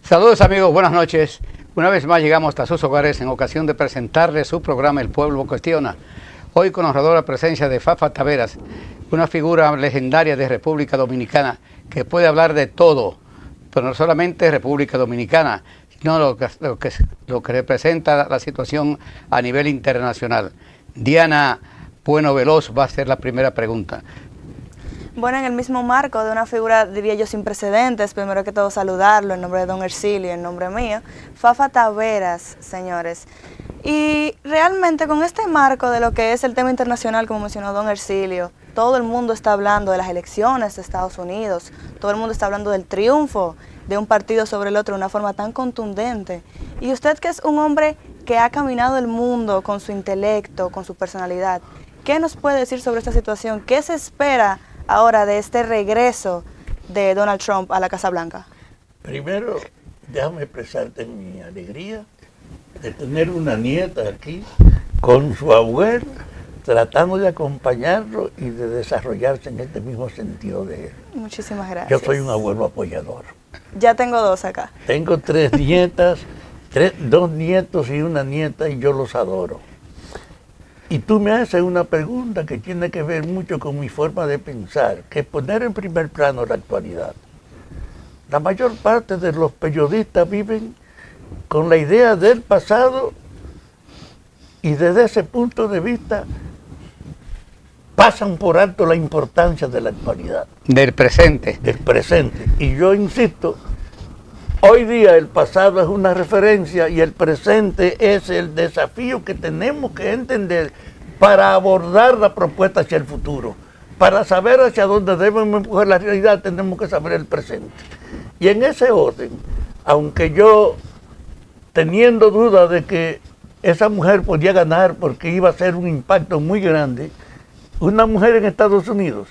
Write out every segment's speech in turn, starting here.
Saludos amigos, buenas noches. Una vez más llegamos hasta sus hogares en ocasión de presentarles su programa El Pueblo Cuestiona. Hoy con honradora presencia de Fafa Taveras, una figura legendaria de República Dominicana que puede hablar de todo, pero no solamente República Dominicana, sino lo que representa la situación a nivel internacional. Diana Bueno Veloz va a ser la primera pregunta. Bueno, en el mismo marco de una figura, diría yo, sin precedentes, primero que todo saludarlo en nombre de don Ercilio y en nombre mío, Fafa Taveras, señores. Y realmente con este marco de lo que es el tema internacional, como mencionó don Ercilio, todo el mundo está hablando de las elecciones de Estados Unidos, todo el mundo está hablando del triunfo de un partido sobre el otro de una forma tan contundente. Y usted, que es un hombre que ha caminado el mundo con su intelecto, con su personalidad, ¿qué nos puede decir sobre esta situación? ¿Qué se espera ahora de este regreso de Donald Trump a la Casa Blanca? Primero, déjame expresarte mi alegría de tener una nieta aquí con su abuelo, tratando de acompañarlo y de desarrollarse en este mismo sentido de él. Muchísimas gracias. Yo soy un abuelo apoyador. Ya tengo dos acá. Tengo tres nietas, dos nietos y una nieta, y yo los adoro. Y tú me haces una pregunta que tiene que ver mucho con mi forma de pensar, que es poner en primer plano la actualidad. La mayor parte de los periodistas viven con la idea del pasado y desde ese punto de vista pasan por alto la importancia de la actualidad. Del presente. Del presente. Y yo insisto, hoy día el pasado es una referencia y el presente es el desafío que tenemos que entender para abordar la propuesta hacia el futuro. Para saber hacia dónde debemos empujar la realidad, tenemos que saber el presente. Y en ese orden, aunque yo, teniendo duda de que esa mujer podía ganar porque iba a ser un impacto muy grande, una mujer en Estados Unidos,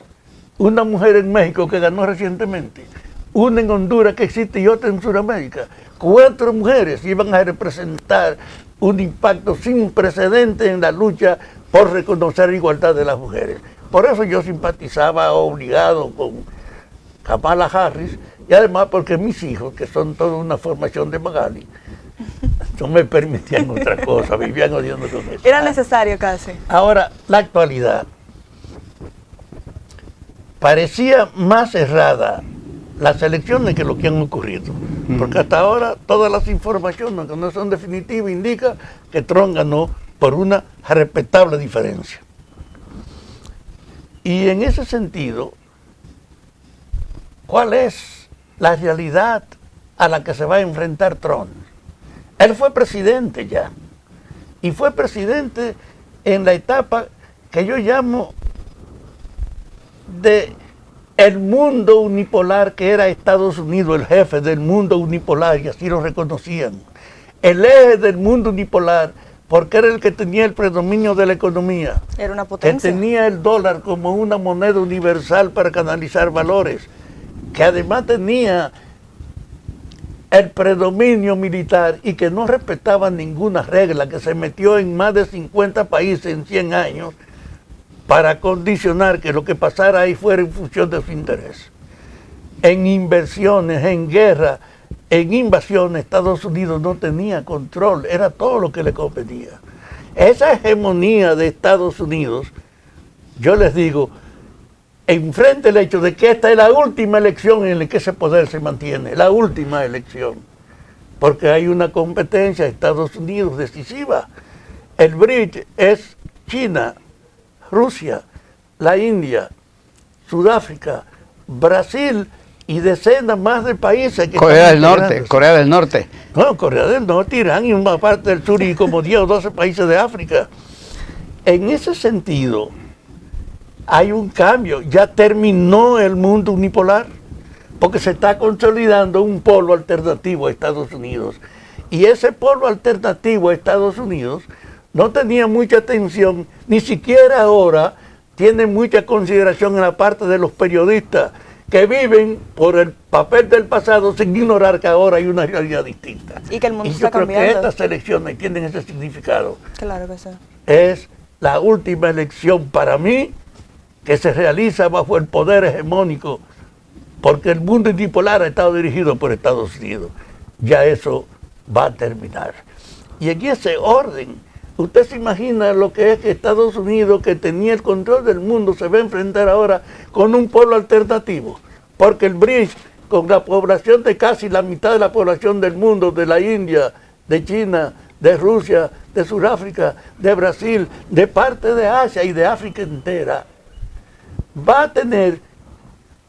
una mujer en México que ganó recientemente, una en Honduras que existe y otra en Sudamérica, 4 mujeres iban a representar un impacto sin precedente en la lucha por reconocer la igualdad de las mujeres. Por eso yo simpatizaba obligado con Kamala Harris, y además porque mis hijos, que son toda una formación de Magali, no me permitían otra cosa, vivían odiando con eso. Era necesario casi. Ahora, la actualidad. Parecía más cerrada las elecciones que lo que han ocurrido, porque hasta ahora todas las informaciones que no son definitivas indican que Trump ganó por una respetable diferencia. Y en ese sentido, ¿cuál es la realidad a la que se va a enfrentar Trump? Él fue presidente ya, y fue presidente en la etapa que yo llamo de el mundo unipolar, que era Estados Unidos, el jefe del mundo unipolar, y así lo reconocían. El eje del mundo unipolar, porque era el que tenía el predominio de la economía. Era una potencia. Que tenía el dólar como una moneda universal para canalizar valores, que además tenía el predominio militar y que no respetaba ninguna regla, que se metió en más de 50 países en 100 años, para condicionar que lo que pasara ahí fuera en función de su interés. En inversiones, en guerra, en invasiones, Estados Unidos no tenía control, era todo lo que le convenía. Esa hegemonía de Estados Unidos, yo les digo, enfrente el hecho de que esta es la última elección en la que ese poder se mantiene, la última elección, porque hay una competencia de Estados Unidos decisiva. El bridge es China, Rusia, la India, Sudáfrica, Brasil y decenas más de países. Que Corea del Norte, Corea del Norte. No, Corea del Norte, Irán y una parte del sur y como 10 o 12 países de África. En ese sentido, hay un cambio. Ya terminó el mundo unipolar porque se está consolidando un polo alternativo a Estados Unidos. Y ese polo alternativo a Estados Unidos no tenía mucha atención, ni siquiera ahora tiene mucha consideración en la parte de los periodistas que viven por el papel del pasado sin ignorar que ahora hay una realidad distinta. Y que el mundo y está yo creo cambiando. que estas elecciones tienen ese significado. Claro que sí. Es la última elección para mí que se realiza bajo el poder hegemónico, porque el mundo unipolar ha estado dirigido por Estados Unidos. ya eso va a terminar. Y en ese orden, usted se imagina lo que es que Estados Unidos, que tenía el control del mundo, se va a enfrentar ahora con un pueblo alternativo, porque el BRICS, con la población de casi la mitad de la población del mundo, de la India, de China, de Rusia, de Sudáfrica, de Brasil, de parte de Asia y de África entera, va a tener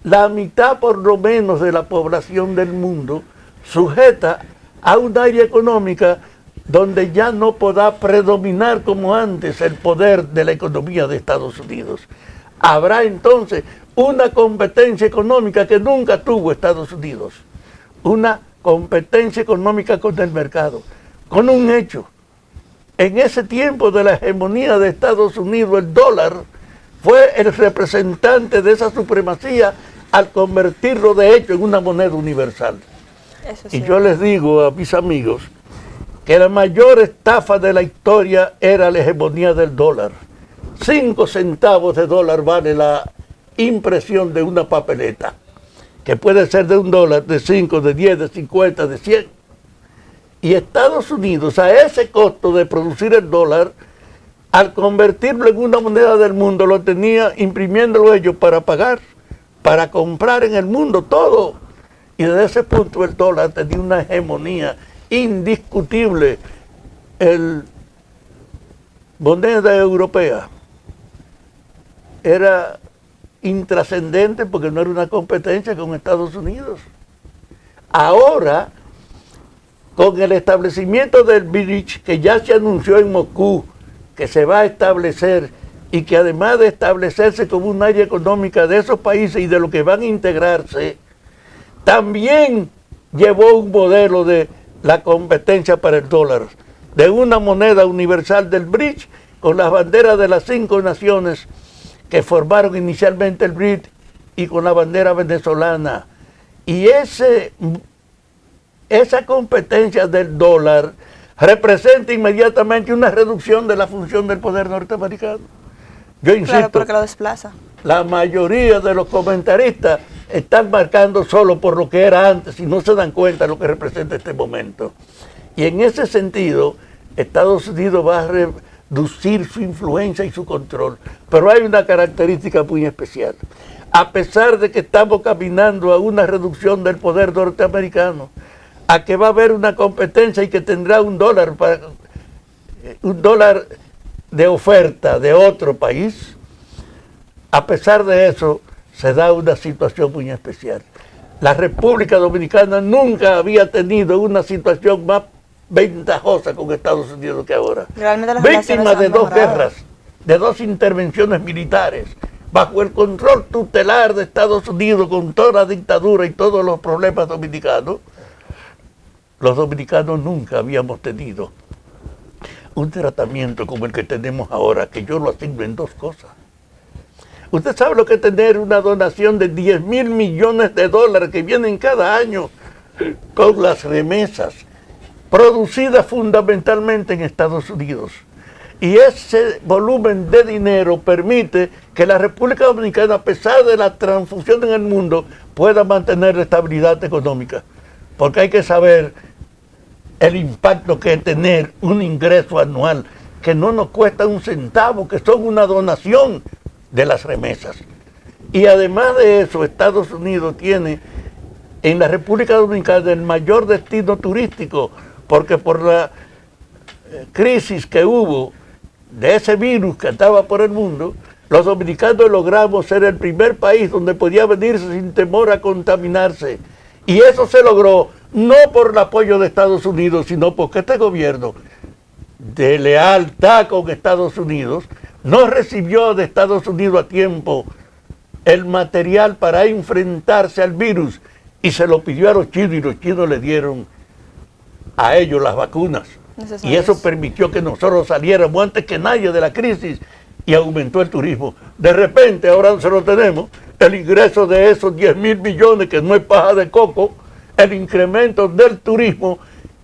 la mitad por lo menos de la población del mundo sujeta a un área económica donde ya no podrá predominar como antes el poder de la economía de Estados Unidos. Habrá entonces una competencia económica que nunca tuvo Estados Unidos, una competencia económica con el mercado, con un hecho. En ese tiempo de la hegemonía de Estados Unidos, el dólar fue el representante de esa supremacía al convertirlo de hecho en una moneda universal. Eso sí. Y yo les digo a mis amigos que la mayor estafa de la historia era la hegemonía del dólar. 5 centavos de dólar vale la impresión de una papeleta, que puede ser de $1, de 5, de 10, de 50, de 100. Y Estados Unidos, a ese costo de producir el dólar, al convertirlo en una moneda del mundo, lo tenía imprimiéndolo ellos para pagar, para comprar en el mundo todo. Y desde ese punto el dólar tenía una hegemonía indiscutible. El moneda europea era intrascendente porque no era una competencia con Estados Unidos. Ahora, con el establecimiento del BRICS, que ya se anunció en Moscú, que se va a establecer y que además de establecerse como un área económica de esos países y de los que van a integrarse, también llevó un modelo de la competencia para el dólar, de una moneda universal del BRICS con las banderas de las 5 naciones que formaron inicialmente el BRICS y con la bandera venezolana. Y esa competencia del dólar representa inmediatamente una reducción de la función del poder norteamericano. Yo insisto, claro, porque lo desplaza. La mayoría de los comentaristas están marcando solo por lo que era antes y no se dan cuenta de lo que representa este momento. Y en ese sentido, Estados Unidos va a reducir su influencia y su control. Pero hay una característica muy especial. A pesar de que estamos caminando a una reducción del poder norteamericano, a que va a haber una competencia y que tendrá un dólar de oferta de otro país, a pesar de eso, se da una situación muy especial. La República Dominicana nunca había tenido una situación más ventajosa con Estados Unidos que ahora. Víctima de 2 guerras, de 2 intervenciones militares, bajo el control tutelar de Estados Unidos, con toda la dictadura y todos los problemas dominicanos, los dominicanos nunca habíamos tenido un tratamiento como el que tenemos ahora, que yo lo asigno en 2 cosas. Usted sabe lo que es tener una donación de 10.000 millones de dólares que vienen cada año con las remesas, producidas fundamentalmente en Estados Unidos. Y ese volumen de dinero permite que la República Dominicana, a pesar de la transfusión en el mundo, pueda mantener la estabilidad económica. Porque hay que saber el impacto que es tener un ingreso anual que no nos cuesta un centavo, que son una donación de las remesas. Y además de eso, Estados Unidos tiene en la República Dominicana el mayor destino turístico, porque por la crisis que hubo de ese virus que estaba por el mundo, los dominicanos logramos ser el primer país donde podía venirse sin temor a contaminarse. Y eso se logró no por el apoyo de Estados Unidos, sino porque este gobierno de lealtad con Estados Unidos no recibió de Estados Unidos a tiempo el material para enfrentarse al virus y se lo pidió a los chinos y los chinos le dieron a ellos las vacunas. Y eso permitió que nosotros saliéramos antes que nadie de la crisis y aumentó el turismo. De repente ahora nosotros tenemos el ingreso de esos 10.000 millones, que no es paja de coco, el incremento del turismo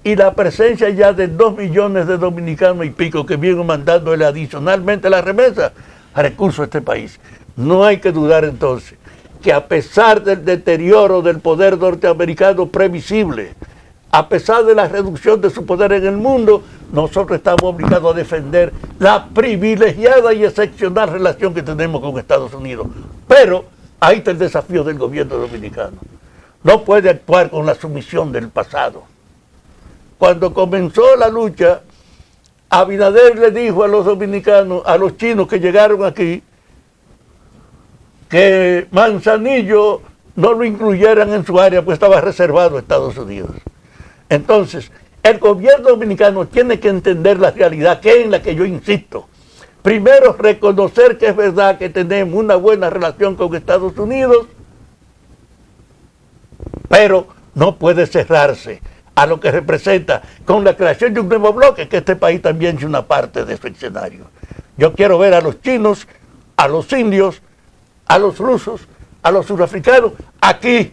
y la presencia ya de 2 millones de dominicanos y pico que vienen mandándole adicionalmente la remesa a recursos a este país. No hay que dudar entonces que a pesar del deterioro del poder norteamericano previsible, a pesar de la reducción de su poder en el mundo, nosotros estamos obligados a defender la privilegiada y excepcional relación que tenemos con Estados Unidos. Pero ahí está el desafío del gobierno dominicano. No puede actuar con la sumisión del pasado. Cuando comenzó la lucha, Abinader le dijo a los dominicanos, a los chinos que llegaron aquí, que Manzanillo no lo incluyeran en su área, pues estaba reservado a Estados Unidos. Entonces, el gobierno dominicano tiene que entender la realidad, que es en la que yo insisto. Primero, reconocer que es verdad que tenemos una buena relación con Estados Unidos, pero no puede cerrarse a lo que representa con la creación de un nuevo bloque, que este país también es una parte de su escenario. Yo quiero ver a los chinos, a los indios, a los rusos, a los surafricanos aquí,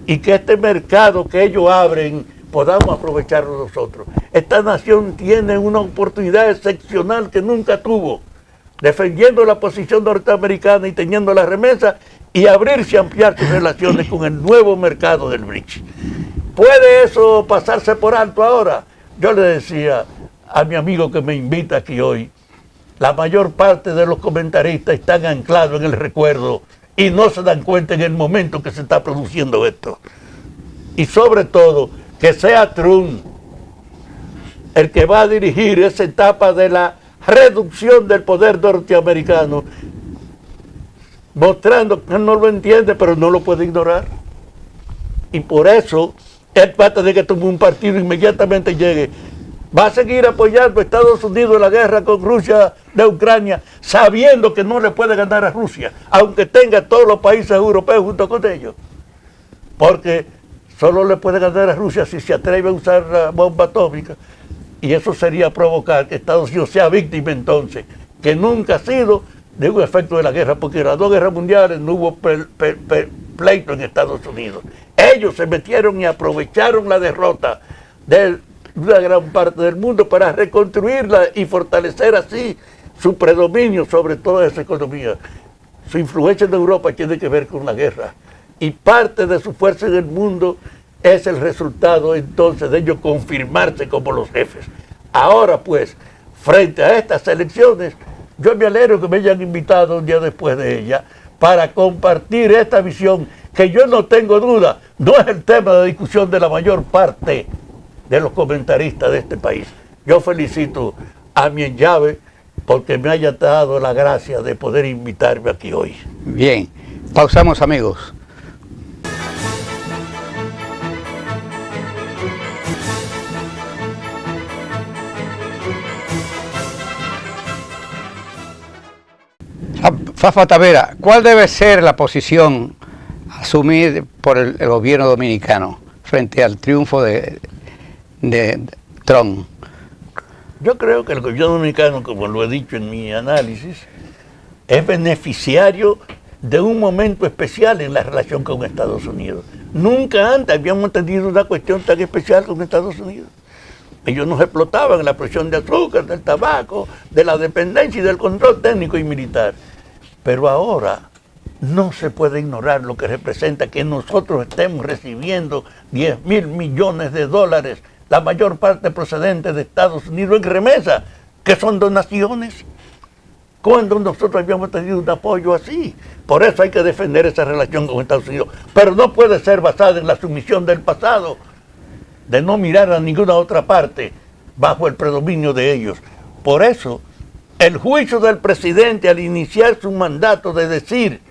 y que este mercado que ellos abren podamos aprovecharlo nosotros. Esta nación tiene una oportunidad excepcional que nunca tuvo, defendiendo la posición norteamericana y teniendo la remesa, y abrirse, ampliar sus relaciones con el nuevo mercado del BRICS. ¿Puede eso pasarse por alto ahora? Yo le decía a mi amigo que me invita aquí hoy, la mayor parte de los comentaristas están anclados en el recuerdo y no se dan cuenta en el momento que se está produciendo esto. Y sobre todo, que sea Trump el que va a dirigir esa etapa de la reducción del poder norteamericano, mostrando que él no lo entiende, pero no lo puede ignorar. Y por eso, él va a tener que tomar un partido inmediatamente llegue. Va a seguir apoyando a Estados Unidos en la guerra con Rusia de Ucrania, sabiendo que no le puede ganar a Rusia, aunque tenga todos los países europeos junto con ellos. Porque solo le puede ganar a Rusia si se atreve a usar la bomba atómica. Y eso sería provocar que Estados Unidos sea víctima entonces, que nunca ha sido de un efecto de la guerra, porque en las dos guerras mundiales no hubo pleito en Estados Unidos. Ellos se metieron y aprovecharon la derrota de una gran parte del mundo para reconstruirla y fortalecer así su predominio sobre toda esa economía. Su influencia en Europa tiene que ver con la guerra, y parte de su fuerza en el mundo es el resultado entonces de ellos confirmarse como los jefes. Ahora pues, frente a estas elecciones, yo me alegro que me hayan invitado un día después de ella para compartir esta visión, que yo no tengo duda, no es el tema de discusión de la mayor parte de los comentaristas de este país. Yo felicito a mi llave porque me haya dado la gracia de poder invitarme aquí hoy. Bien, pausamos, amigos. Fafa Tavera, ¿cuál debe ser la posición a asumir por el gobierno dominicano frente al triunfo de Trump? Yo creo que el gobierno dominicano, como lo he dicho en mi análisis, es beneficiario de un momento especial en la relación con Estados Unidos. Nunca antes habíamos tenido una cuestión tan especial con Estados Unidos. Ellos nos explotaban en la producción de azúcar, del tabaco, de la dependencia y del control técnico y militar. Pero ahora no se puede ignorar lo que representa que nosotros estemos recibiendo 10.000 millones de dólares, la mayor parte procedente de Estados Unidos en remesa, que son donaciones. Cuando nosotros habíamos tenido un apoyo así. Por eso hay que defender esa relación con Estados Unidos. Pero no puede ser basada en la sumisión del pasado, de no mirar a ninguna otra parte bajo el predominio de ellos. Por eso, el juicio del presidente al iniciar su mandato de decir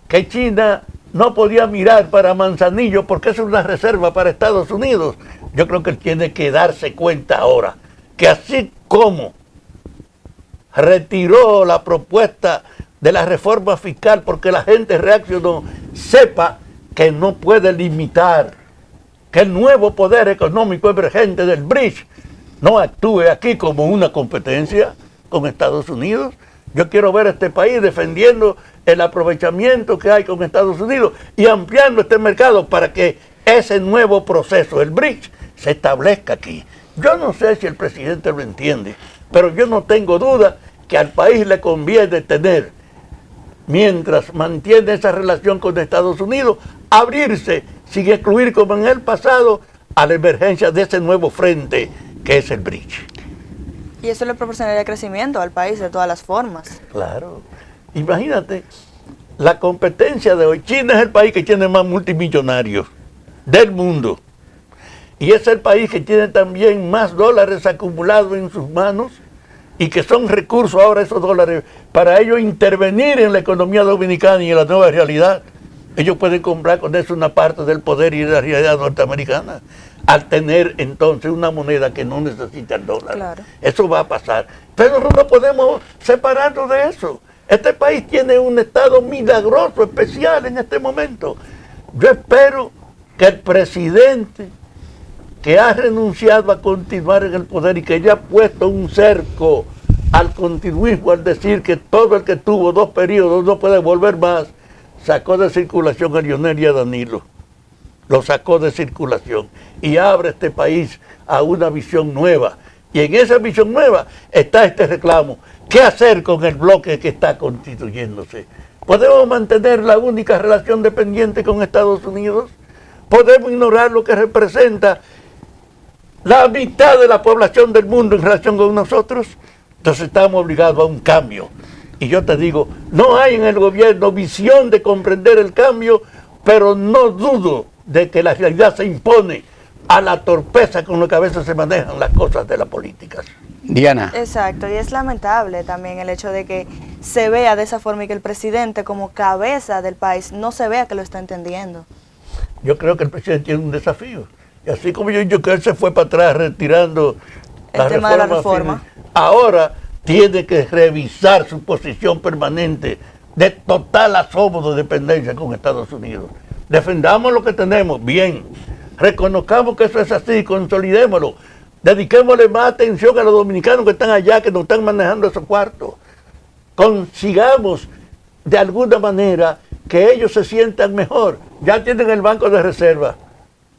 que China no podía mirar para Manzanillo porque es una reserva para Estados Unidos, yo creo que él tiene que darse cuenta ahora que así como retiró la propuesta de la reforma fiscal porque la gente reaccionó, sepa que no puede limitar que el nuevo poder económico emergente del BRICS no actúe aquí como una competencia con Estados Unidos. Yo quiero ver a este país defendiendo el aprovechamiento que hay con Estados Unidos y ampliando este mercado para que ese nuevo proceso, el BRICS, se establezca aquí. Yo no sé si el presidente lo entiende, pero yo no tengo duda que al país le conviene tener, mientras mantiene esa relación con Estados Unidos, abrirse sin excluir como en el pasado a la emergencia de ese nuevo frente que es el BRICS. Y eso le proporcionaría crecimiento al país de todas las formas. Claro. Imagínate, la competencia de hoy. China es el país que tiene más multimillonarios del mundo. Y es el país que tiene también más dólares acumulados en sus manos y que son recursos ahora esos dólares para ellos intervenir en la economía dominicana y en la nueva realidad. Ellos pueden comprar con eso una parte del poder y de la realidad norteamericana al tener entonces una moneda que no necesita el dólar. Claro. Eso va a pasar. Pero no podemos separarnos de eso. Este país tiene un estado milagroso, especial en este momento. Yo espero que el presidente que ha renunciado a continuar en el poder y que ya ha puesto un cerco al continuismo, al decir que todo el que tuvo 2 periodos no puede volver más, sacó de circulación a Lionel y a Danilo. Lo sacó de circulación y abre este país a una visión nueva. Y en esa visión nueva está este reclamo. ¿Qué hacer con el bloque que está constituyéndose? ¿Podemos mantener la única relación dependiente con Estados Unidos? ¿Podemos ignorar lo que representa la mitad de la población del mundo en relación con nosotros? Entonces estamos obligados a un cambio. Y yo te digo, no hay en el gobierno visión de comprender el cambio, pero no dudo de que la realidad se impone a la torpeza con la que a veces se manejan las cosas de la política. Diana. Exacto, y es lamentable también el hecho de que se vea de esa forma y que el presidente como cabeza del país no se vea que lo está entendiendo. Yo creo que el presidente tiene un desafío. Y así como yo he dicho que él se fue para atrás retirando el tema de la reforma, ahora tiene que revisar su posición permanente de total asombro de dependencia con Estados Unidos. Defendamos lo que tenemos, bien. Reconozcamos que eso es así, consolidémoslo. Dediquémosle más atención a los dominicanos que están allá, que nos están manejando esos cuartos. Consigamos de alguna manera que ellos se sientan mejor. Ya tienen el Banco de Reserva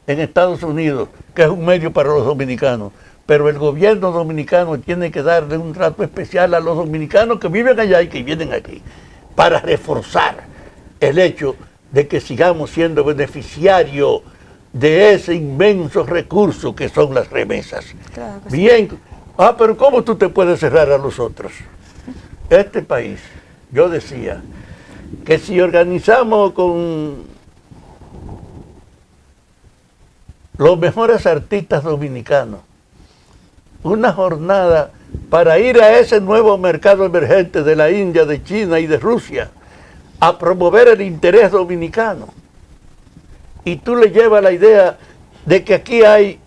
en Estados Unidos, que es un medio para los dominicanos. Pero el gobierno dominicano tiene que darle un trato especial a los dominicanos que viven allá y que vienen aquí, para reforzar el hecho de que sigamos siendo beneficiarios de ese inmenso recurso que son las remesas. Claro que bien, sí. Pero ¿cómo tú te puedes cerrar a los otros? Este país, yo decía, que si organizamos con los mejores artistas dominicanos una jornada para ir a ese nuevo mercado emergente de la India, de China y de Rusia, a promover el interés dominicano, y tú le llevas la idea de que aquí hay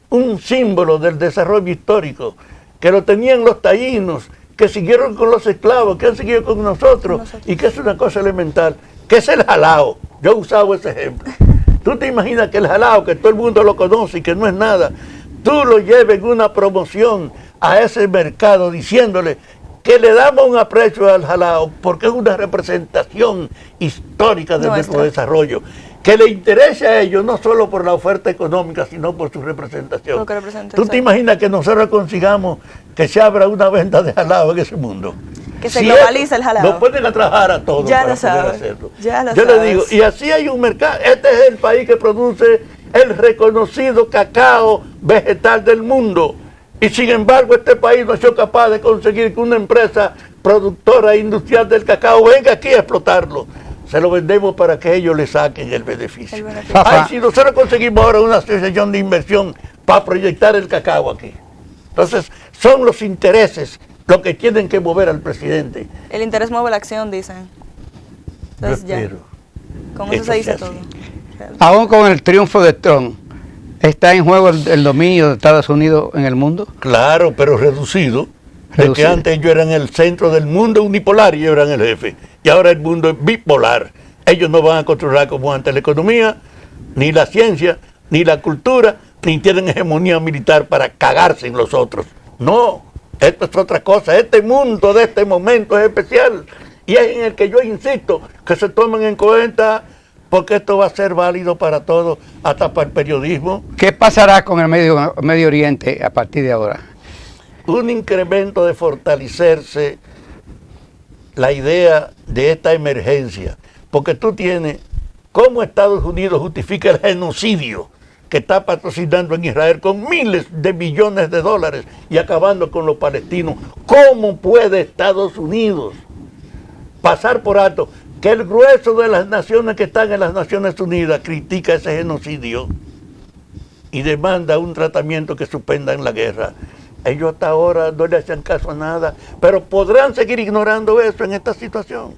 un símbolo del desarrollo histórico, que lo tenían los taínos, que siguieron con los esclavos, que han seguido con nosotros, y que es una cosa elemental, que es el jalao. Yo he usado ese ejemplo. Tú te imaginas que el jalao, que todo el mundo lo conoce y que no es nada, tú lo lleves en una promoción a ese mercado diciéndole que le damos un aprecio al jalao porque es una representación histórica de nuestro desarrollo, que le interese a ellos no solo por la oferta económica, sino por su representación. ¿Tú te imaginas que nosotros consigamos que se abra una venta de jalao en ese mundo? Que se globalice el jalao. Nos pueden a trabajar a todos ya para lo poder sabes, hacerlo. Ya lo Yo sabes. le digo, y así hay un mercado. Este es el país que produce el reconocido cacao vegetal del mundo. Y sin embargo, este país no ha sido capaz de conseguir que una empresa productora industrial del cacao venga aquí a explotarlo. Se lo vendemos para que ellos le saquen el beneficio. Ay, si nosotros conseguimos ahora una asociación de inversión para proyectar el cacao aquí. Entonces, son los intereses lo que tienen que mover al presidente. El interés mueve la acción, dicen. Entonces, yo espero. Con eso se dice todo. Aún con el triunfo de Trump, ¿está en juego el dominio de Estados Unidos en el mundo? Claro, pero reducido. De que antes ellos eran el centro del mundo unipolar y ellos eran el jefe. Y ahora el mundo es bipolar. Ellos no van a controlar como antes la economía, ni la ciencia, ni la cultura, ni tienen hegemonía militar para cagarse en los otros. No, esto es otra cosa. Este mundo de este momento es especial. Y es en el que yo insisto que se tomen en cuenta, porque esto va a ser válido para todos, hasta para el periodismo. ¿Qué pasará con el Medio Oriente a partir de ahora? Un incremento de fortalecerse la idea de esta emergencia, porque tú tienes cómo Estados Unidos justifica el genocidio que está patrocinando en Israel con miles de millones de dólares y acabando con los palestinos. ¿Cómo puede Estados Unidos pasar por alto que el grueso de las naciones que están en las Naciones Unidas critica ese genocidio y demanda un tratamiento que suspenda en la guerra? Ellos hasta ahora no le hacen caso a nada, pero podrán seguir ignorando eso en esta situación.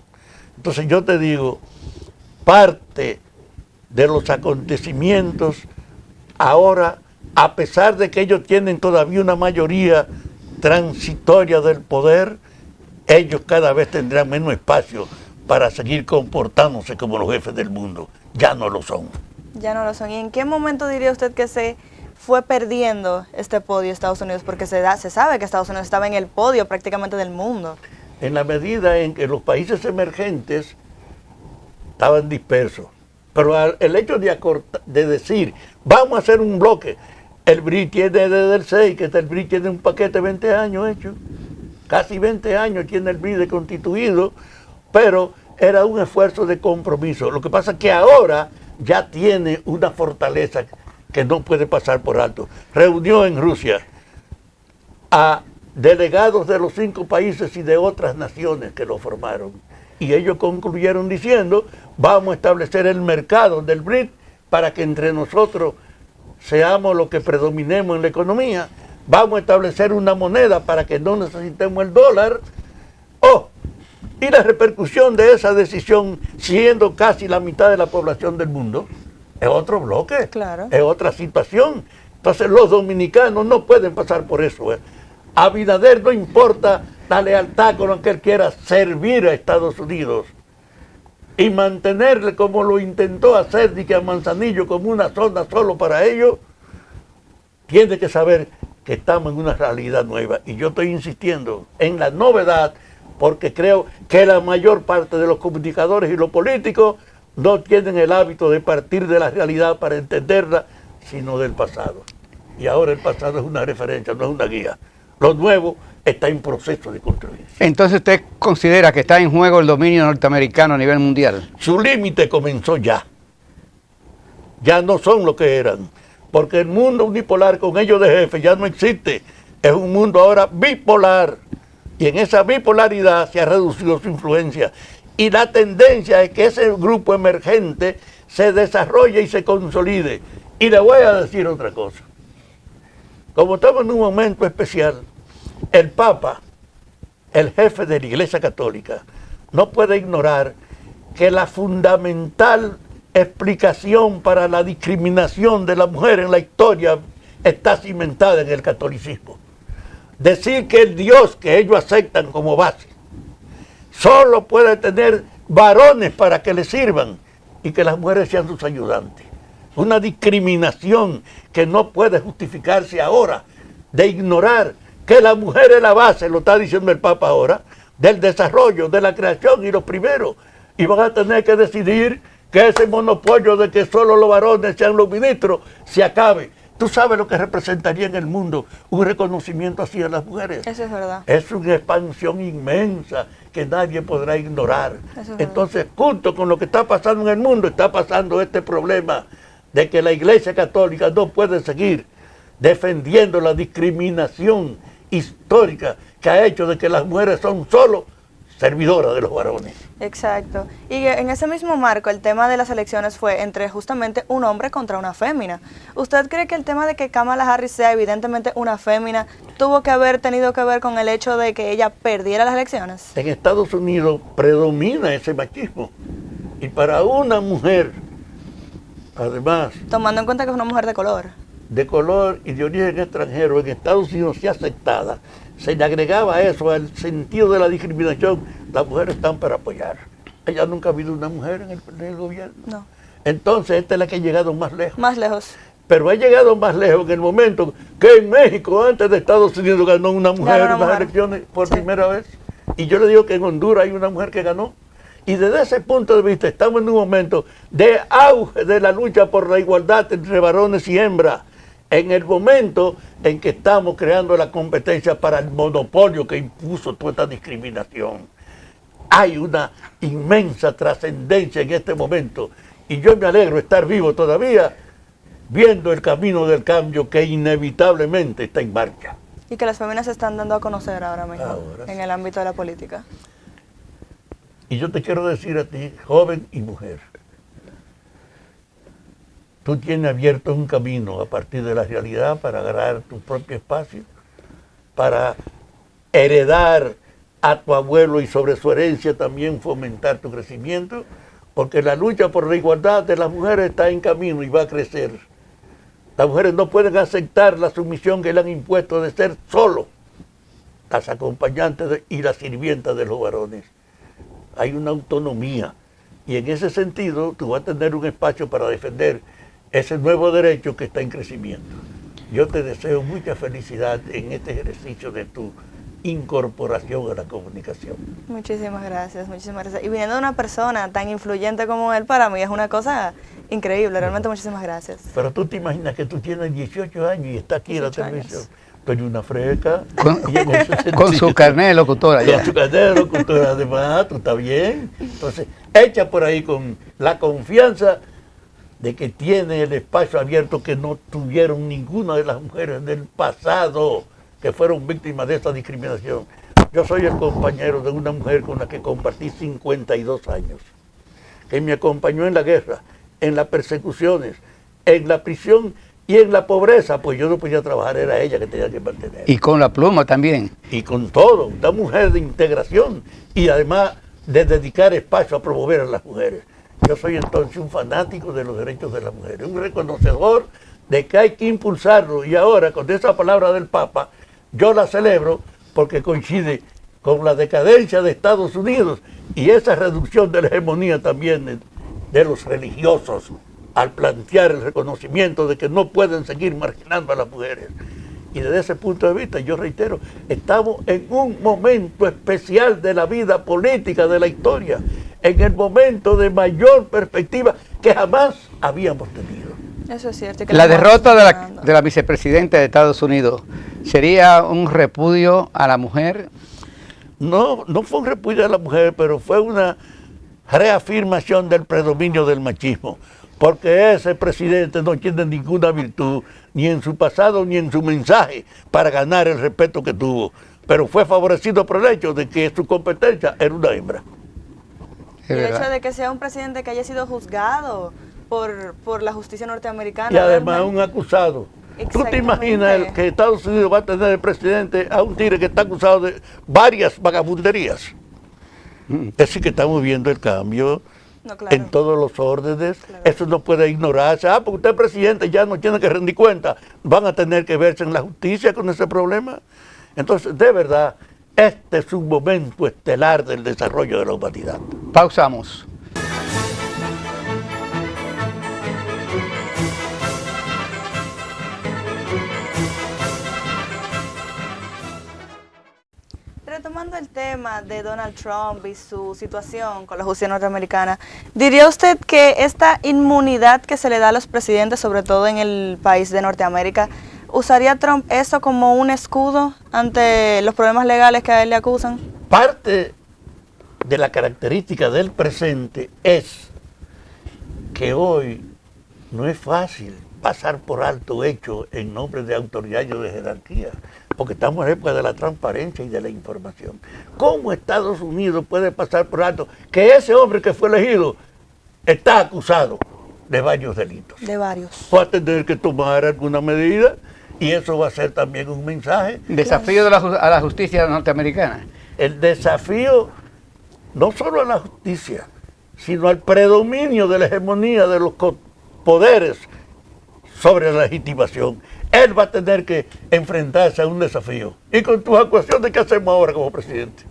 Entonces yo te digo, parte de los acontecimientos ahora, a pesar de que ellos tienen todavía una mayoría transitoria del poder, ellos cada vez tendrán menos espacio para seguir comportándose como los jefes del mundo. Ya no lo son. Ya no lo son. ¿Y en qué momento diría usted que se fue perdiendo este podio Estados Unidos? Porque se sabe que Estados Unidos estaba en el podio prácticamente del mundo. En la medida en que los países emergentes estaban dispersos. Pero el hecho de decir, vamos a hacer un bloque, el BRIC tiene desde el 6, que el BRIC tiene un paquete de 20 años hecho, casi 20 años tiene el BRIC constituido, pero era un esfuerzo de compromiso. Lo que pasa es que ahora ya tiene una fortaleza que no puede pasar por alto. Reunió en Rusia a delegados de los 5 países y de otras naciones que lo formaron. Y ellos concluyeron diciendo, vamos a establecer el mercado del BRIC para que entre nosotros seamos los que predominemos en la economía. Vamos a establecer una moneda para que no necesitemos el dólar. Y la repercusión de esa decisión, siendo casi la mitad de la población del mundo, es otro bloque, claro, es otra situación. Entonces los dominicanos no pueden pasar por eso. A Abinader no importa la lealtad con la que él quiera servir a Estados Unidos y mantenerle como lo intentó hacer a Manzanillo como una zona solo para ellos. Tiene que saber que estamos en una realidad nueva y yo estoy insistiendo en la novedad porque creo que la mayor parte de los comunicadores y los políticos no tienen el hábito de partir de la realidad para entenderla, sino del pasado. Y ahora el pasado es una referencia, no es una guía. Lo nuevo está en proceso de construir. Entonces usted considera que está en juego el dominio norteamericano a nivel mundial. Su límite comenzó ya. Ya no son lo que eran. Porque el mundo unipolar con ellos de jefe ya no existe. Es un mundo ahora bipolar. Y en esa bipolaridad se ha reducido su influencia. Y la tendencia es que ese grupo emergente se desarrolle y se consolide. Y le voy a decir otra cosa. Como estamos en un momento especial, el Papa, el jefe de la Iglesia Católica, no puede ignorar que la fundamental explicación para la discriminación de la mujer en la historia está cimentada en el catolicismo. Decir que el Dios que ellos aceptan como base solo puede tener varones para que le sirvan y que las mujeres sean sus ayudantes. Una discriminación que no puede justificarse ahora, de ignorar que la mujer es la base, lo está diciendo el Papa ahora, del desarrollo, de la creación y los primeros. Y van a tener que decidir que ese monopolio de que solo los varones sean los ministros se acabe. ¿Tú sabes lo que representaría en el mundo un reconocimiento así a las mujeres? Eso es verdad. Es una expansión inmensa que nadie podrá ignorar. Entonces, junto con lo que está pasando en el mundo, está pasando este problema de que la Iglesia Católica no puede seguir defendiendo la discriminación histórica que ha hecho de que las mujeres son solo servidoras de los varones. Exacto. Y en ese mismo marco, el tema de las elecciones fue entre justamente un hombre contra una fémina. ¿Usted cree que el tema de que Kamala Harris sea evidentemente una fémina tuvo que haber tenido que ver con el hecho de que ella perdiera las elecciones? En Estados Unidos predomina ese machismo. Y para una mujer, además, tomando en cuenta que es una mujer de color y de origen extranjero, en Estados Unidos sí aceptada, se le agregaba eso al sentido de la discriminación. Las mujeres están para apoyar. Ella nunca ha habido una mujer en el gobierno. No. Entonces esta es la que ha llegado más lejos. Más lejos. Pero ha llegado más lejos en el momento que en México, antes de Estados Unidos, ganó una mujer en las elecciones por primera vez. Y yo le digo que en Honduras hay una mujer que ganó. Y desde ese punto de vista estamos en un momento de auge de la lucha por la igualdad entre varones y hembras. En el momento en que estamos creando la competencia para el monopolio que impuso toda esta discriminación. Hay una inmensa trascendencia en este momento. Y yo me alegro de estar vivo todavía, viendo el camino del cambio que inevitablemente está en marcha. Y que las féminas se están dando a conocer ahora mismo Ahora en sí. el ámbito de la política. Y yo te quiero decir a ti, joven y mujer, tú tienes abierto un camino a partir de la realidad para agarrar tu propio espacio, para heredar a tu abuelo y sobre su herencia también fomentar tu crecimiento, porque la lucha por la igualdad de las mujeres está en camino y va a crecer. Las mujeres no pueden aceptar la sumisión que le han impuesto de ser solo las acompañantes y las sirvientas de los varones. Hay una autonomía y en ese sentido tú vas a tener un espacio para defender ese nuevo derecho que está en crecimiento. Yo te deseo mucha felicidad en este ejercicio de tu incorporación a la comunicación. Muchísimas gracias, muchísimas gracias. Y viniendo de una persona tan influyente como él, para mí es una cosa increíble, realmente muchísimas gracias. Pero tú te imaginas que tú tienes 18 años y estás aquí en la 18 años. televisión. Tú eres una freca. Con, y en ese sentido- con su carnet de locutora Con ya. su carnet de locutora, además, tú estás bien. Entonces, echa por ahí con la confianza de que tiene el espacio abierto que no tuvieron ninguna de las mujeres del pasado que fueron víctimas de esta discriminación. Yo soy el compañero de una mujer con la que compartí 52 años, que me acompañó en la guerra, en las persecuciones, en la prisión y en la pobreza, pues yo no podía trabajar, era ella que tenía que mantener. Y con la pluma también. Y con todo, una mujer de integración y además de dedicar espacio a promover a las mujeres. Yo soy entonces un fanático de los derechos de las mujeres, un reconocedor de que hay que impulsarlo. Y ahora, con esa palabra del Papa, yo la celebro porque coincide con la decadencia de Estados Unidos y esa reducción de la hegemonía también de los religiosos al plantear el reconocimiento de que no pueden seguir marginando a las mujeres. Y desde ese punto de vista, yo reitero, estamos en un momento especial de la vida política de la historia, en el momento de mayor perspectiva que jamás habíamos tenido. Eso es cierto. y que La estamos derrota funcionando. de la vicepresidenta de Estados Unidos sería un repudio a la mujer. No, no fue un repudio a la mujer, pero fue una reafirmación del predominio del machismo, porque ese presidente no tiene ninguna virtud, ni en su pasado ni en su mensaje, para ganar el respeto que tuvo, pero fue favorecido por el hecho de que su competencia era una hembra. Y Es el hecho verdad. de que sea un presidente que haya sido juzgado por la justicia norteamericana. Y además realmente. un acusado. ¿Tú te imaginas Exactamente. que Estados Unidos va a tener de presidente a un tigre que está acusado de varias vagabunderías? Es decir, que estamos viendo el cambio No, claro. en todos los órdenes. Claro. Eso no puede ignorarse. Porque usted es presidente, ya no tiene que rendir cuenta. Van a tener que verse en la justicia con ese problema. Entonces, de verdad, este es un momento estelar del desarrollo de la humanidad. Pausamos. Retomando el tema de Donald Trump y su situación con la justicia norteamericana, ¿diría usted que esta inmunidad que se le da a los presidentes, sobre todo en el país de Norteamérica, usaría Trump eso como un escudo ante los problemas legales que a él le acusan? Parte de la característica del presente es que hoy no es fácil pasar por alto hecho en nombre de autoridad y de jerarquía, porque estamos en época de la transparencia y de la información. ¿Cómo Estados Unidos puede pasar por alto que ese hombre que fue elegido está acusado de varios delitos? De varios. Va a tener que tomar alguna medida y eso va a ser también un mensaje. Desafío de a la justicia norteamericana. El desafío no solo a la justicia, sino al predominio de la hegemonía de los poderes sobre la legitimación. Él va a tener que enfrentarse a un desafío. Y con tus actuaciones, ¿qué hacemos ahora como presidente?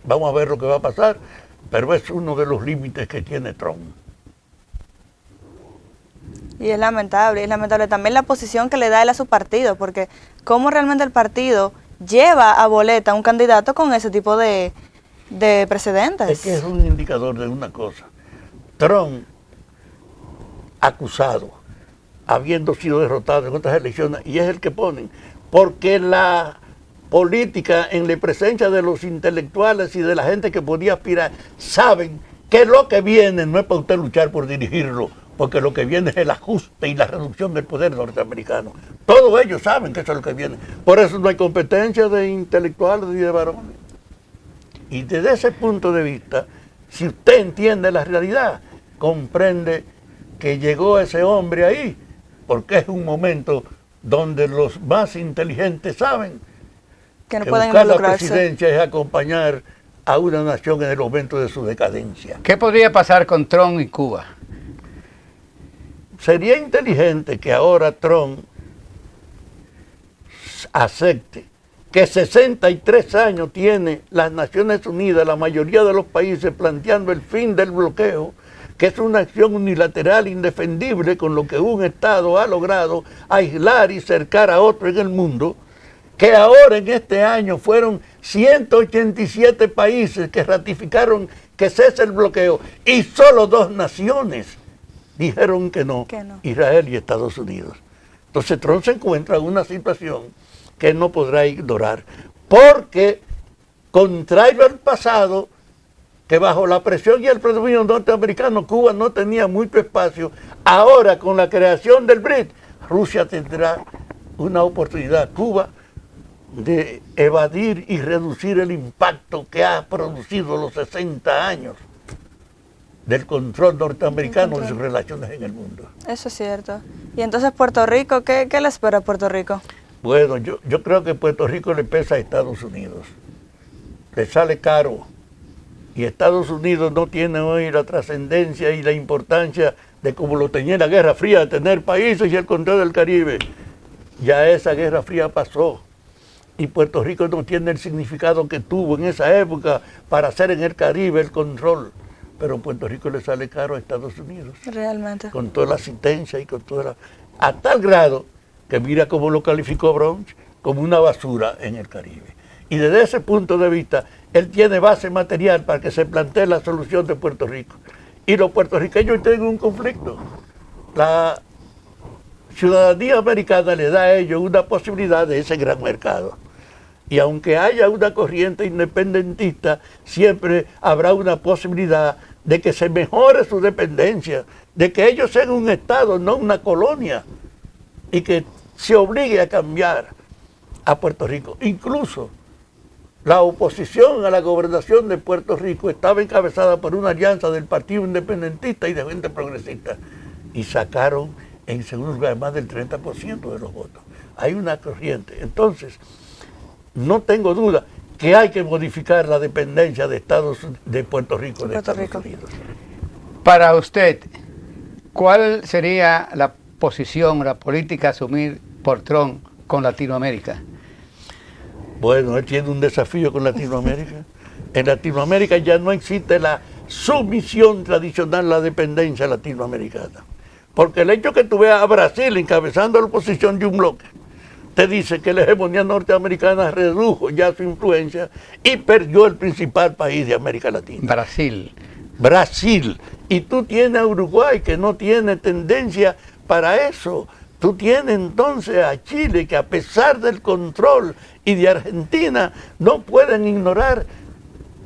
Vamos a ver lo que va a pasar, pero es uno de los límites que tiene Trump. Y es lamentable también la posición que le da él a su partido, porque cómo realmente el partido lleva a boleta a un candidato con ese tipo de precedentes. Es que es un indicador de una cosa. Trump, acusado, habiendo sido derrotado en otras elecciones, y es el que ponen, porque la política en la presencia de los intelectuales y de la gente que podía aspirar, saben que lo que viene no es para usted luchar por dirigirlo, porque lo que viene es el ajuste y la reducción del poder norteamericano. Todos ellos saben que eso es lo que viene. Por eso no hay competencia de intelectuales ni de varones. Y desde ese punto de vista, si usted entiende la realidad, comprende que llegó ese hombre ahí, porque es un momento donde los más inteligentes saben Que no que pueden buscar la involucrarse. presidencia es acompañar a una nación en el momento de su decadencia. ¿Qué podría pasar con Trump y Cuba? Sería inteligente que ahora Trump acepte que 63 años tiene las Naciones Unidas, la mayoría de los países, planteando el fin del bloqueo, que es una acción unilateral indefendible con lo que un Estado ha logrado aislar y cercar a otro en el mundo, que ahora en este año fueron 187 países que ratificaron que cese el bloqueo y solo 2 naciones dijeron que no, Israel y Estados Unidos. Entonces Trump se encuentra en una situación que no podrá ignorar, porque contrario al pasado, que bajo la presión y el predominio norteamericano Cuba no tenía mucho espacio, ahora con la creación del BRIC, Rusia tendrá una oportunidad, Cuba, de evadir y reducir el impacto que ha producido los 60 años del control norteamericano de sus relaciones en el mundo. Eso es cierto. Y entonces Puerto Rico, ¿qué le espera a Puerto Rico? Bueno, yo creo que Puerto Rico le pesa a Estados Unidos. Le sale caro. Y Estados Unidos no tiene hoy la trascendencia y la importancia de como lo tenía en la Guerra Fría, de tener países y el control del Caribe. Ya esa Guerra Fría pasó. Y Puerto Rico no tiene el significado que tuvo en esa época para hacer en el Caribe el control. Pero Puerto Rico le sale caro a Estados Unidos. Realmente. Con toda la asistencia y con toda la... A tal grado que mira cómo lo calificó Bronx como una basura en el Caribe. Y desde ese punto de vista, él tiene base material para que se plantee la solución de Puerto Rico. Y los puertorriqueños tienen un conflicto. La ciudadanía americana le da a ellos una posibilidad de ese gran mercado. Y aunque haya una corriente independentista, siempre habrá una posibilidad de que se mejore su dependencia, de que ellos sean un Estado, no una colonia, y que se obligue a cambiar a Puerto Rico. Incluso la oposición a la gobernación de Puerto Rico estaba encabezada por una alianza del Partido Independentista y de gente progresista, y sacaron en segundo lugar más del 30% de los votos. Hay una corriente. Entonces, no tengo duda que hay que modificar la dependencia de Puerto Rico de Estados Unidos. Para usted, ¿cuál sería la posición, la política a asumir por Trump con Latinoamérica? Bueno, él tiene un desafío con Latinoamérica. En Latinoamérica ya no existe la sumisión tradicional a la dependencia latinoamericana. Porque el hecho que tú veas a Brasil encabezando la oposición de un bloque, te dice que la hegemonía norteamericana redujo ya su influencia y perdió el principal país de América Latina. Brasil. Y tú tienes a Uruguay que no tiene tendencia para eso. Tú tienes entonces a Chile que a pesar del control y de Argentina no pueden ignorar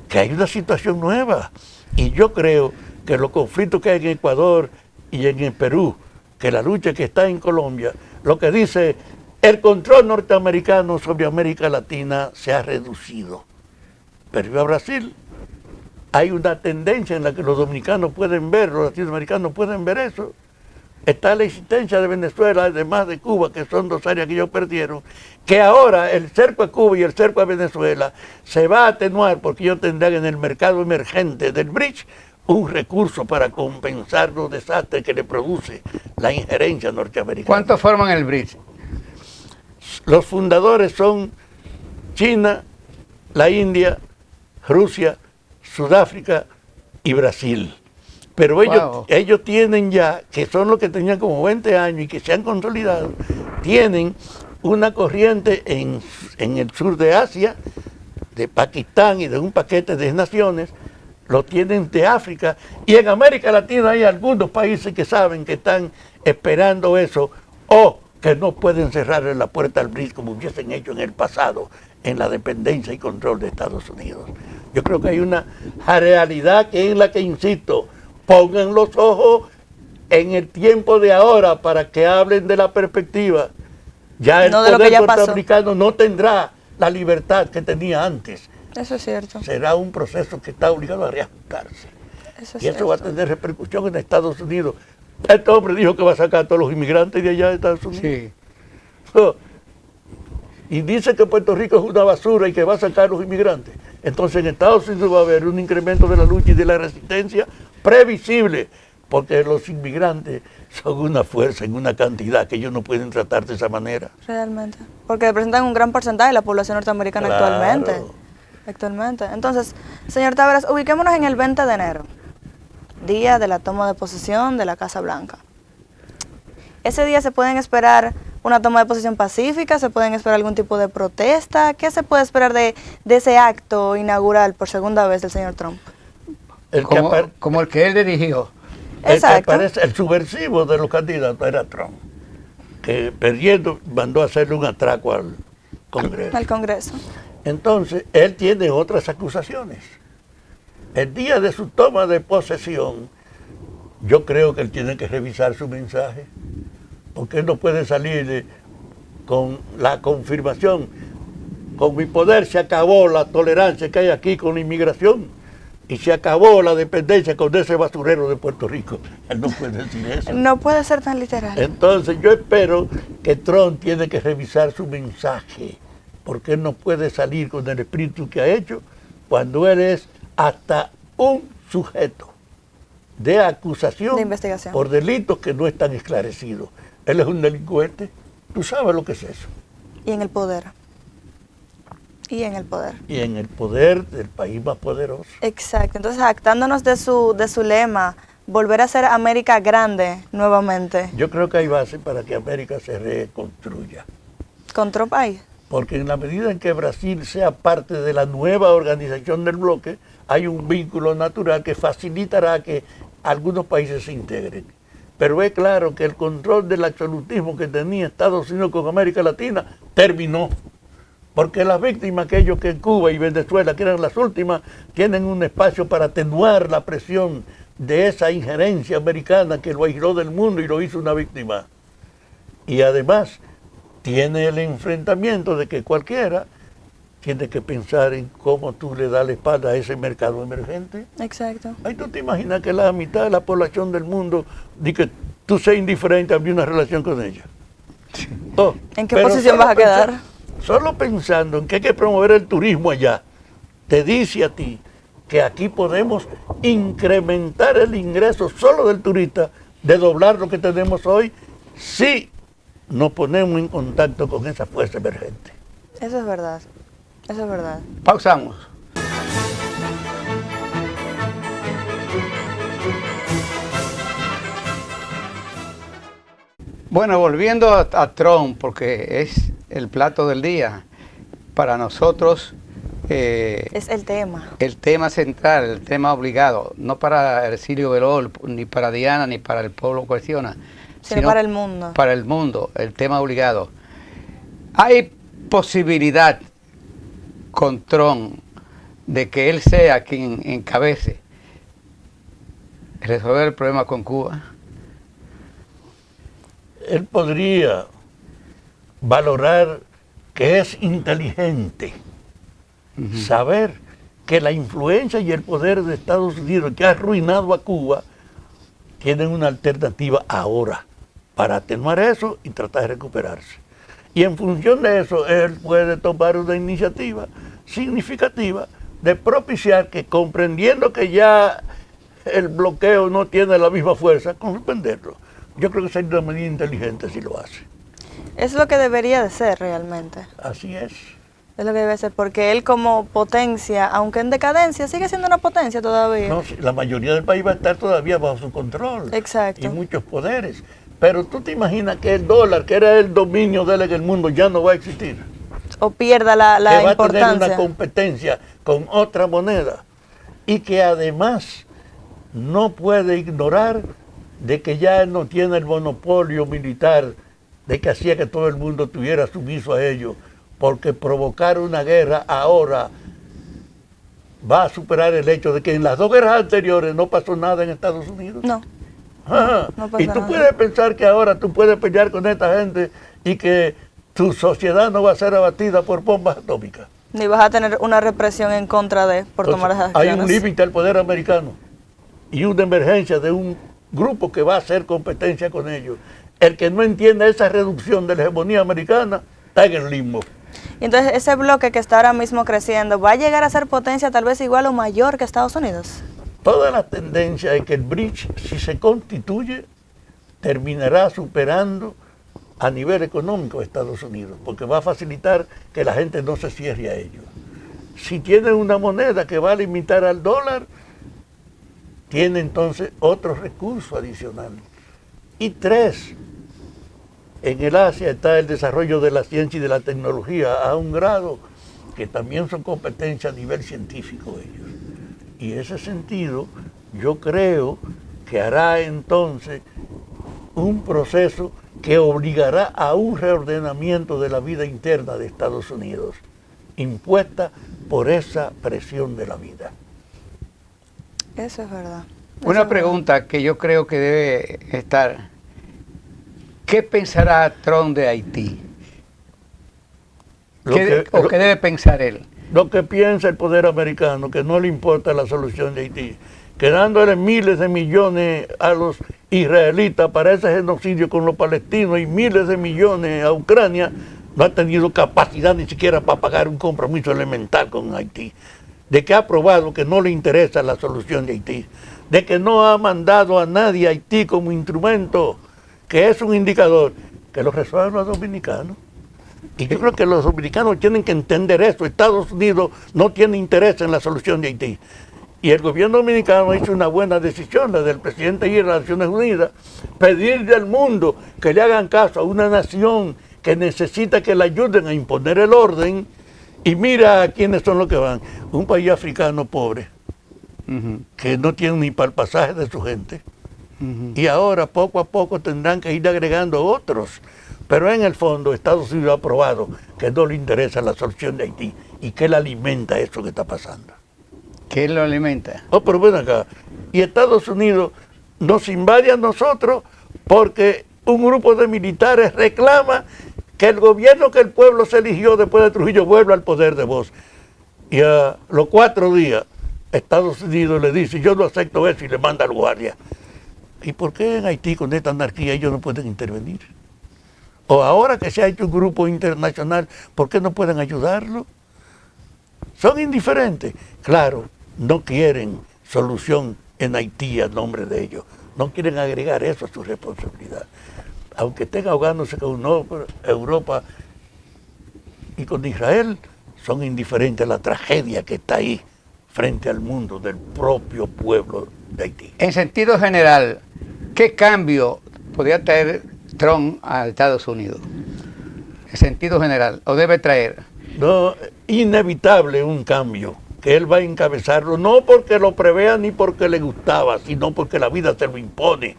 que hay una situación nueva. Y yo creo que los conflictos que hay en Ecuador y en el Perú, que la lucha que está en Colombia, lo que dice el control norteamericano sobre América Latina se ha reducido. Pero a Brasil hay una tendencia en la que los dominicanos pueden ver, los latinoamericanos pueden ver eso. Está la existencia de Venezuela, además de Cuba, que son 2 áreas que ellos perdieron, que ahora el cerco a Cuba y el cerco a Venezuela se va a atenuar porque ellos tendrán en el mercado emergente del BRICS un recurso para compensar los desastres que le produce la injerencia norteamericana. ¿Cuántos forman el BRICS? Los fundadores son China, la India, Rusia, Sudáfrica y Brasil. Pero ellos tienen ya, que son los que tenían como 20 años y que se han consolidado, tienen una corriente en el sur de Asia, de Pakistán y de un paquete de naciones, lo tienen de África, y en América Latina hay algunos países que saben que están esperando eso, o que no pueden cerrarle la puerta al BRICS como hubiesen hecho en el pasado, en la dependencia y control de Estados Unidos. Yo creo que hay una realidad que es la que, insisto, pongan los ojos en el tiempo de ahora para que hablen de la perspectiva. Ya el No de lo poder que ya pasó. norteamericano no tendrá la libertad que tenía antes. Eso es cierto. Será un proceso que está obligado a reajustarse. Eso es Y eso va a cierto. tener repercusión en Estados Unidos. Este hombre dijo que va a sacar a todos los inmigrantes de allá de Estados Unidos. Sí. Y dice que Puerto Rico es una basura y que va a sacar a los inmigrantes. Entonces en Estados Unidos va a haber un incremento de la lucha y de la resistencia previsible, porque los inmigrantes son una fuerza en una cantidad que ellos no pueden tratar de esa manera. Realmente. Porque representan un gran porcentaje de la población norteamericana Claro. actualmente. Entonces, señor Taveras, ubiquémonos en el 20 de enero, día de la toma de posesión de la Casa Blanca. Ese día se pueden esperar una toma de posesión pacífica, se pueden esperar algún tipo de protesta. ¿Qué se puede esperar de ese acto inaugural por segunda vez del señor Trump? Como el que él dirigió. El que Exacto. parece el subversivo de los candidatos era Trump, que perdiendo mandó a hacerle un atraco al Congreso. Al Congreso. Entonces, él tiene otras acusaciones. El día de su toma de posesión, yo creo que él tiene que revisar su mensaje, porque él no puede salir con la confirmación. Con mi poder se acabó la tolerancia que hay aquí con la inmigración y se acabó la dependencia con ese basurero de Puerto Rico. Él no puede decir eso. No puede ser tan literal. Entonces yo espero que Trump tiene que revisar su mensaje, porque él no puede salir con el espíritu que ha hecho cuando él es hasta un sujeto de acusación De investigación. por delitos que no están esclarecidos. Él es un delincuente. Tú sabes lo que es eso. Y en el poder. Y en el poder. Y en el poder del país más poderoso. Exacto. Entonces, jactándonos de su lema, volver a ser América grande nuevamente. Yo creo que hay base para que América se reconstruya. Con Trump ahí. Porque en la medida en que Brasil sea parte de la nueva organización del bloque, hay un vínculo natural que facilitará que algunos países se integren. Pero es claro que el control del absolutismo que tenía Estados Unidos con América Latina terminó. Porque las víctimas, aquellos que en Cuba y Venezuela, que eran las últimas, tienen un espacio para atenuar la presión de esa injerencia americana que lo aisló del mundo y lo hizo una víctima. Y además tiene el enfrentamiento de que cualquiera tiene que pensar en cómo tú le das la espalda a ese mercado emergente. Exacto. Ahí tú te imaginas que la mitad de la población del mundo dice que tú seas indiferente a abrir una relación con ella. Oh, ¿En qué pero posición solo vas a quedar? Solo pensando en que hay que promover el turismo allá, te dice a ti que aquí podemos incrementar el ingreso solo del turista, de doblar lo que tenemos hoy, si nos ponemos en contacto con esa fuerza emergente. Eso es verdad. Eso es verdad. Pausamos. Bueno, volviendo a Trump, porque es el plato del día, para nosotros Es el tema. el tema central, el tema obligado, no para Ercilio Belol, ni para Diana, ni para el pueblo cuestiona, Sino para el mundo. Para el mundo, el tema obligado. Hay posibilidad con Trump de que él sea quien encabece resolver el problema con Cuba. Él podría valorar que es inteligente, saber que la influencia y el poder de Estados Unidos que ha arruinado a Cuba tienen una alternativa ahora para atenuar eso y tratar de recuperarse. Y en función de eso, él puede tomar una iniciativa significativa de propiciar que, comprendiendo que ya el bloqueo no tiene la misma fuerza, suspenderlo. Yo creo que sería una medida inteligente si lo hace. Es lo que debería de ser realmente. Así es. Es lo que debe ser, porque él como potencia, aunque en decadencia, sigue siendo una potencia todavía. No, la mayoría del país va a estar todavía bajo su control. Exacto. Y muchos poderes. Pero tú te imaginas que el dólar, que era el dominio de él en el mundo, ya no va a existir. O pierda la Que va a tener importancia. una competencia con otra moneda. Y que además no puede ignorar de que ya él no tiene el monopolio militar de que hacía que todo el mundo tuviera sumiso a ello, porque provocar una guerra ahora va a superar el hecho de que en las dos guerras anteriores no pasó nada en Estados Unidos. No. Ajá. No pasa Y tú nada. puedes pensar que ahora tú puedes pelear con esta gente y que tu sociedad no va a ser abatida por bombas atómicas. Ni vas a tener una represión en contra de por tomar esas Hay acciones. un límite al poder americano y una emergencia de un grupo que va a hacer competencia con ellos. El que no entienda esa reducción de la hegemonía americana está en el limbo. Y entonces ese bloque que está ahora mismo creciendo, ¿va a llegar a ser potencia tal vez igual o mayor que Estados Unidos? Toda la tendencia es que el BRICS, si se constituye, terminará superando a nivel económico a Estados Unidos, porque va a facilitar que la gente no se cierre a ellos. Si tiene una moneda que va a limitar al dólar, tiene entonces otro recurso adicional. Y tres, en el Asia está el desarrollo de la ciencia y de la tecnología a un grado que también son competencia a nivel científico ellos. Y en ese sentido, yo creo que hará entonces un proceso que obligará a un reordenamiento de la vida interna de Estados Unidos, impuesta por esa presión de la vida. Eso es verdad. Eso Una es pregunta que yo creo que debe estar: ¿qué pensará Trump de Haití? ¿Qué debe pensar él? Lo que piensa el poder americano, que no le importa la solución de Haití, que dándole miles de millones a los israelitas para ese genocidio con los palestinos y miles de millones a Ucrania, no ha tenido capacidad ni siquiera para pagar un compromiso elemental con Haití, de que ha probado que no le interesa la solución de Haití, de que no ha mandado a nadie a Haití como instrumento, que es un indicador, que lo resuelvan los dominicanos. Y yo creo que los dominicanos tienen que entender eso. Estados Unidos no tiene interés en la solución de Haití. Y el gobierno dominicano hizo una buena decisión, la del presidente de las Naciones Unidas, pedirle al mundo que le hagan caso a una nación que necesita que le ayuden a imponer el orden. Y mira a quiénes son los que van. Un país africano pobre, que no tiene ni para el pasaje de su gente. Y ahora poco a poco tendrán que ir agregando otros. Pero en el fondo Estados Unidos ha probado que no le interesa la solución de Haití y que él alimenta eso que está pasando. ¿Qué lo alimenta? Oh, pero ven acá. Y Estados Unidos nos invade a nosotros porque un grupo de militares reclama que el gobierno que el pueblo se eligió después de Trujillo vuelva al poder de voz. Y a los 4 días Estados Unidos le dice: yo no acepto eso, y le manda al guardia. ¿Y por qué en Haití con esta anarquía ellos no pueden intervenir? O ahora que se ha hecho un grupo internacional, ¿por qué no pueden ayudarlo? Son indiferentes. Claro, no quieren solución en Haití a nombre de ellos. No quieren agregar eso a su responsabilidad. Aunque estén ahogándose con Europa y con Israel, son indiferentes a la tragedia que está ahí frente al mundo del propio pueblo de Haití. En sentido general, ¿qué cambio podría traer Trump a Estados Unidos? En sentido general, ¿o debe traer? No, inevitable un cambio, que él va a encabezarlo, no porque lo prevea ni porque le gustaba, sino porque la vida se lo impone,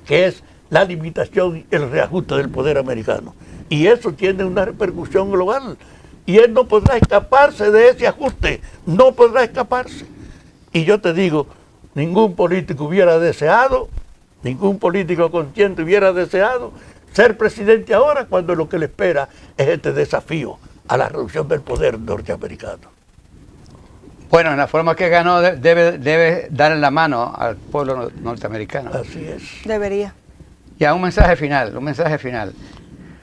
que es la limitación y el reajuste del poder americano. Y eso tiene una repercusión global. Y él no podrá escaparse de ese ajuste, no podrá escaparse. Y yo te digo, ningún político hubiera deseado, ningún político consciente hubiera deseado ser presidente ahora, cuando lo que le espera es este desafío a la reducción del poder norteamericano. Bueno, en la forma que ganó debe darle la mano al pueblo norteamericano. Así es. Debería. Ya, un mensaje final, un mensaje final.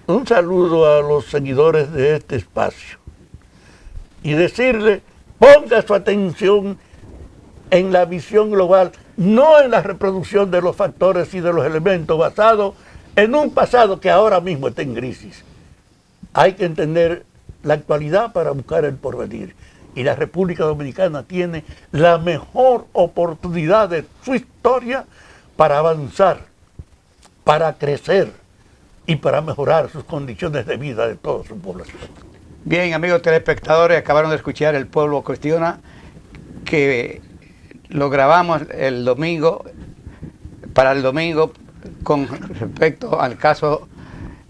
Un saludo a los seguidores de este espacio y decirle: ponga su atención en la visión global, no en la reproducción de los factores y de los elementos basados en un pasado que ahora mismo está en crisis. Hay que entender la actualidad para buscar el porvenir. Y la República Dominicana tiene la mejor oportunidad de su historia para avanzar, para crecer y para mejorar sus condiciones de vida de toda su población. Bien, amigos telespectadores, acabaron de escuchar El Pueblo Cuestiona, que lo grabamos el domingo, para el domingo, con respecto al caso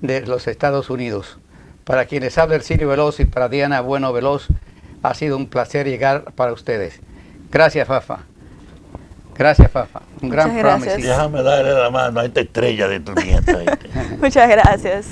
de los Estados Unidos. Para quienes habla Hercilio Veloz y para Diana Bueno Veloz, ha sido un placer llegar para ustedes. Gracias, Fafa. Gracias, Fafa. Un gran Muchas programa gracias. hiciste. Déjame darle la mano a esta estrella de tu nieta. Muchas gracias.